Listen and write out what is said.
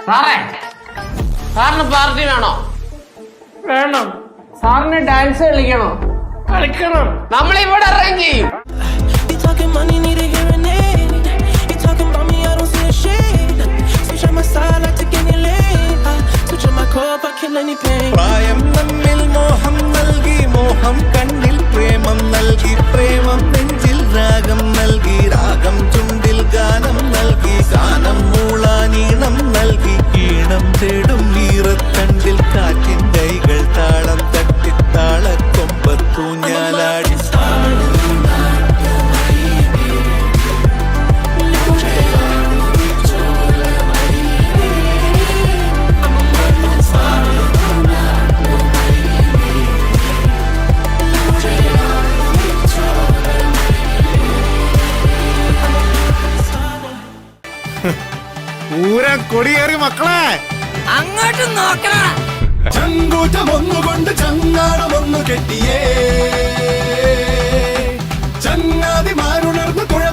സാറേ, സാറിന് പാർട്ടി വേണോ? വേണം. സാറിന് ഡാൻസ് കളിക്കണോ? കളിക്കണം. നമ്മളിവിടെ അറേഞ്ച് ചെയ്യും. പ്രായം നമ്മിൽ മോഹം നൽകി, മോഹം കണ്ണിൽ പ്രേമം നൽകി, പ്രേമം നെഞ്ചിൽ രാഗം നൽകി, രാഗം ചുണ്ടിൽ ഗാനം നൽകി, ഗാനം മൂളാനീണം നൽകി, ഈണം തേടും ഈറത്തണ്ടിൽ കാറ്റിൻ കൈകൾ താളം തട്ടി താളക്കൊമ്പത്തൂഞ്ഞാലാടി. പൂരം കൊടിയേറി മക്കളെ, അങ്ങോട്ട് നോക്കണ. ചങ്കൂറ്റം ഒന്നുകൊണ്ട് ചങ്ങാടമൊന്നു കെട്ടിയേ, ചങ്ങാതിമാരുണർന്ന് കുഴ